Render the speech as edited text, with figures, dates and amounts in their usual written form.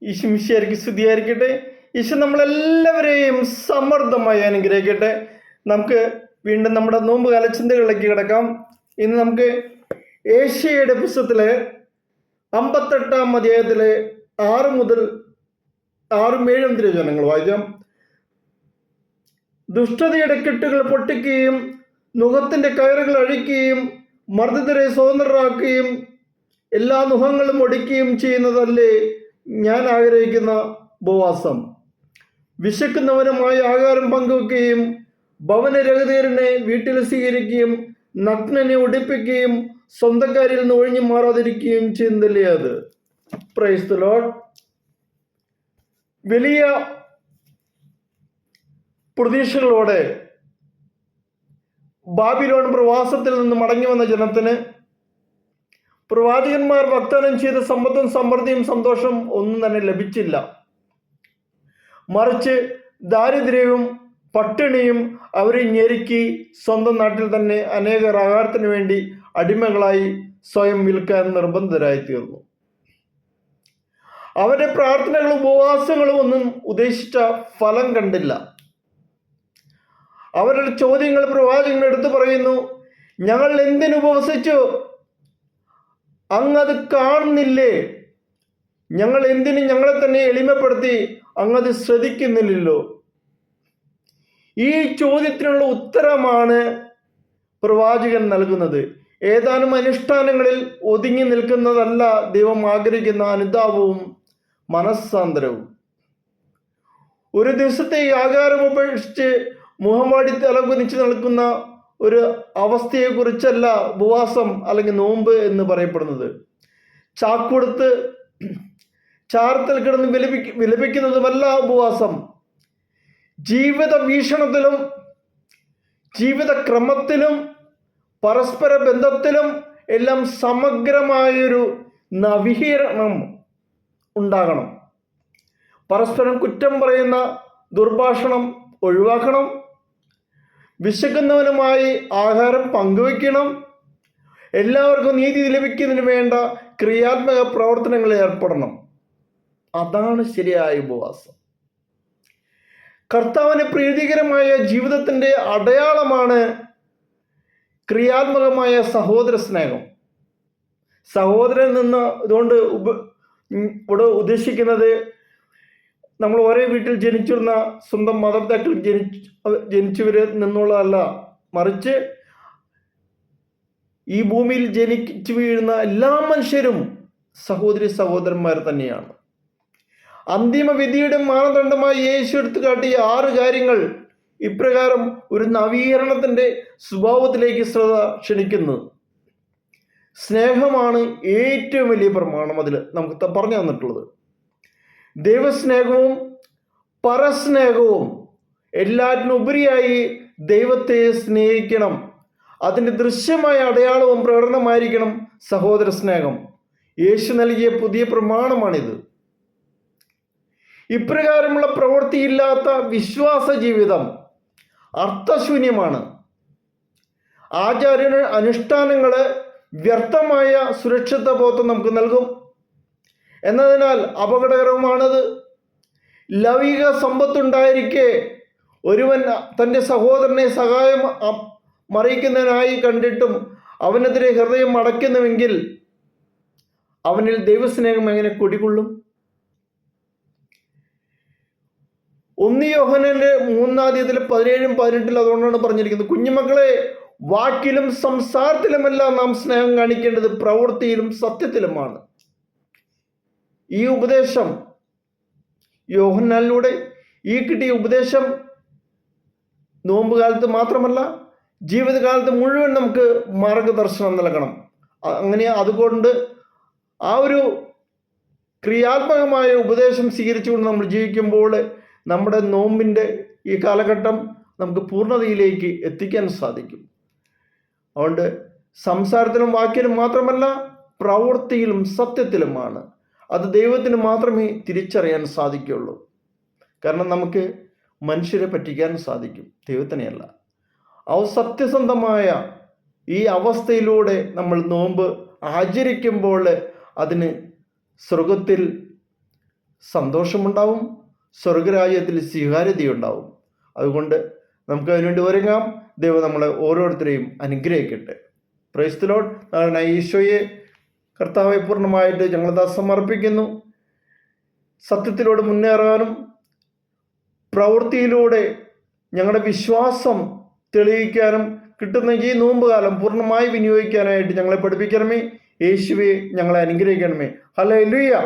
ഈശോ സ്തുതിയായിരിക്കട്ടെ. ഈശോ നമ്മളെല്ലാവരെയും സമൃദ്ധമായി അനുഗ്രഹിക്കട്ടെ. നമുക്ക് വീണ്ടും നമ്മുടെ നോമ്പ് കാലചിന്തകളിലേക്ക് കിടക്കാം. ഇന്ന് നമുക്ക് ഏശയ്യായുടെ പുസ്തകത്തിലെ 58-ാം അധ്യായത്തിലെ 6 മുതൽ 6-7 തിരുവചനങ്ങൾ വായിക്കാം. ദുഷ്ടതയുടെ കെട്ടുകൾ പൊട്ടിക്കുകയും നുഖത്തിന്റെ കയറുകൾ അഴിക്കുകയും മർദ്ദിതരെ സ്വതന്ത്രരാക്കുകയും എല്ലാ നുഖങ്ങളും ഒടിക്കുകയും ചെയ്യുന്നതല്ലേ ഞാൻ ആഗ്രഹിക്കുന്ന ഉപവാസം. വിശക്കുന്നവനുമായി ആഹാരം പങ്കുവെക്കുകയും ഭവനരഹിതനെ വീട്ടിൽ സ്വീകരിക്കുകയും നഗ്നനെ ഉടിപ്പിക്കുകയും സ്വന്തക്കാരിൽ നിന്ന് ഒഴിഞ്ഞു മാറാതിരിക്കുകയും ചെയ്യുന്നതല്ലേ അത്. Praise the Lord. വലിയ പ്രതീക്ഷകളോടെ ബാബിലോൺ പ്രവാസത്തിൽ നിന്ന് മടങ്ങി വന്ന ജനത്തിന് പ്രവാചകന്മാർ വാഗ്ദാനം ചെയ്ത സമ്പത്തും സമൃദ്ധിയും സന്തോഷം ഒന്നും തന്നെ ലഭിച്ചില്ല. മറിച്ച് ദാരിദ്ര്യവും പട്ടിണിയും അവരെ ഞെരുക്കി സ്വന്തം നാട്ടിൽ തന്നെ അനേകർ ആഹാരത്തിന് വേണ്ടി അടിമകളായി സ്വയം വിൽക്കാൻ നിർബന്ധിതരായി തീർന്നു. അവരുടെ പ്രാർത്ഥനകളും ഉപവാസങ്ങളും ഒന്നും ഉദ്ദേശിച്ച ഫലം കണ്ടില്ല. അവരുടെ ചോദ്യങ്ങൾ പ്രവാചകൻ എടുത്തു പറയുന്നു. ഞങ്ങൾ എന്തിനു ഉപവസിച്ചു? അങ്ങത് കാണുന്നില്ലേ? ഞങ്ങൾ എന്തിന് ഞങ്ങളെ തന്നെ എളിമപ്പെടുത്തി? അങ്ങത് ശ്രദ്ധിക്കുന്നില്ലല്ലോ. ഈ ചോദ്യത്തിനുള്ള ഉത്തരമാണ് പ്രവാചകൻ നൽകുന്നത്. ഏതാനും അനുഷ്ഠാനങ്ങളിൽ ഒതുങ്ങി നിൽക്കുന്നതല്ല ദൈവം ആഗ്രഹിക്കുന്ന അനുതാപവും മനസ്സാന്തരവും. ഒരു ദിവസത്തെ ഈ ആഹാരം ഉപേക്ഷിച്ച് മുഖംവാടി തലകുനിച്ച് നിൽക്കുന്ന ഒരു അവസ്ഥയെക്കുറിച്ചല്ല ഉപവാസം അല്ലെങ്കിൽ നോമ്പ് എന്ന് പറയപ്പെടുന്നത്. ചാക്കൊടുത്ത് ചാരത്തിൽ കിടന്ന് വിലപിക്കുന്നതുമല്ല ഉപവാസം. ജീവിത വീക്ഷണത്തിലും ജീവിതക്രമത്തിലും പരസ്പര ബന്ധത്തിലും എല്ലാം സമഗ്രമായൊരു നവീകരണം ഉണ്ടാകണം. പരസ്പരം കുറ്റം പറയുന്ന ദുർഭാഷണം ഒഴിവാക്കണം. വിശക്കുന്നവനുമായി ആഹാരം പങ്കുവയ്ക്കണം. എല്ലാവർക്കും നീതി ലഭിക്കുന്നതിന് വേണ്ട ക്രിയാത്മക പ്രവർത്തനങ്ങളിൽ ഏർപ്പെടണം. അതാണ് ശരിയായ ഉപവാസം. കർത്താവിന് പ്രീതികരമായ ജീവിതത്തിൻ്റെ അടയാളമാണ് ക്രിയാത്മകമായ സഹോദര സ്നേഹം. സഹോദരൻ നിന്ന് ഇതുകൊണ്ട് ഇവിടെ ഉദ്ദേശിക്കുന്നത് നമ്മൾ ഒരേ വീട്ടിൽ ജനിച്ചിരുന്ന സ്വന്തം മാതാപിതാക്കൾ ജനിച്ചവരിൽ നിന്നുള്ളതല്ല, മറിച്ച് ഈ ഭൂമിയിൽ ജനിച്ചു വീഴുന്ന എല്ലാ മനുഷ്യരും സഹോദരന്മാർ തന്നെയാണ്. അന്തിമ വിധിയുടെ മാനദണ്ഡമായി യേശു എടുത്തു കാട്ടിയ 6 കാര്യങ്ങൾ ഇപ്രകാരം ഒരു നവീകരണത്തിൻ്റെ സ്വഭാവത്തിലേക്ക് ശ്രദ്ധ ക്ഷണിക്കുന്നു. സ്നേഹമാണ് ഏറ്റവും വലിയ പ്രമാണം. അതിൽ നമുക്ക് പറഞ്ഞു തന്നിട്ടുള്ളത് ദൈവസ്നേഹവും പരസ്നേഹവും. എല്ലാറ്റിനും ഉപരിയായി ദൈവത്തെ സ്നേഹിക്കണം. അതിൻ്റെ ദൃശ്യമായ അടയാളവും പ്രകടനമായിരിക്കണം സഹോദര സ്നേഹം. യേശു നൽകിയ പുതിയ പ്രമാണമാണിത്. ഇപ്രകാരമുള്ള പ്രവൃത്തിയില്ലാത്ത വിശ്വാസ ജീവിതം അർത്ഥശൂന്യമാണ്. ആചാര അനുഷ്ഠാനങ്ങൾ വ്യർത്ഥമായ സുരക്ഷിത ബോധം നമുക്ക് നൽകും എന്നതിനാൽ അപകടകരവുമാണത്. ലൗകിക സമ്പത്തുണ്ടായിരിക്കെ ഒരുവൻ തൻ്റെ സഹോദരനെ സഹായം മറിയിക്കുന്നതിനായി കണ്ടിട്ടും അവനെതിരെ ഹൃദയം അടയ്ക്കുന്നുവെങ്കിൽ അവനിൽ ദൈവസ്നേഹം എങ്ങനെ കുടികൊള്ളും? 1 യോഹന്നാന്റെ 3:17-18 അതുകൊണ്ടാണ് പറഞ്ഞിരിക്കുന്നത്, കുഞ്ഞുമക്കളെ, വാക്കിലും സംസാരത്തിലുമെല്ലാം നാം സ്നേഹം കാണിക്കേണ്ടത് പ്രവൃത്തിയിലും സത്യത്തിലുമാണ്. ഈ ഉപദേശം യോഹന്നാനിലൂടെ ഈ കിട്ടിയ ഉപദേശം നോമ്പ് കാലത്ത് മാത്രമല്ല ജീവിതകാലത്ത് മുഴുവൻ നമുക്ക് മാർഗദർശനം നൽകണം. അതുകൊണ്ട് ആ ഒരു ക്രിയാത്മകമായ ഉപദേശം സ്വീകരിച്ചുകൊണ്ട് നമ്മൾ ജീവിക്കുമ്പോൾ നമ്മുടെ നോമ്പിൻ്റെ ഈ കാലഘട്ടം നമുക്ക് പൂർണ്ണതയിലേക്ക് എത്തിക്കാൻ സാധിക്കും. അതുകൊണ്ട് സംസാരത്തിലും വാക്കിലും മാത്രമല്ല പ്രവൃത്തിയിലും സത്യത്തിലുമാണ്. അത് ദൈവത്തിന് മാത്രമേ തിരിച്ചറിയാൻ സാധിക്കുകയുള്ളൂ. കാരണം നമുക്ക് മനുഷ്യരെ പറ്റിക്കാൻ സാധിക്കും, ദൈവത്തിനെയല്ല. സത്യസന്ധമായ ഈ അവസ്ഥയിലൂടെ നമ്മൾ നോമ്പ് ആചരിക്കുമ്പോൾ അതിന് സ്വർഗത്തിൽ സന്തോഷമുണ്ടാവും, സ്വർഗരാജ്യത്തിൽ സ്വീകാര്യതയുണ്ടാവും. അതുകൊണ്ട് നമുക്ക് അതിനുവേണ്ടി ഒരുങ്ങാം. ദൈവം നമ്മളെ ഓരോരുത്തരെയും അനുഗ്രഹിക്കട്ടെ. Praise the Lord. നാളെ ഈശോയെ കർത്താവെ പൂർണ്ണമായിട്ട് ഞങ്ങളിതാ സമർപ്പിക്കുന്നു. സത്യത്തിലൂടെ മുന്നേറാനും പ്രവൃത്തിയിലൂടെ ഞങ്ങളുടെ വിശ്വാസം തെളിയിക്കാനും കിട്ടുന്ന ഈ നോമ്പുകാലം പൂർണ്ണമായി വിനിയോഗിക്കാനായിട്ട് ഞങ്ങളെ പഠിപ്പിക്കണമേ. യേശുവെ ഞങ്ങളെ അനുഗ്രഹിക്കണമേ. ഹല്ലേലൂയ.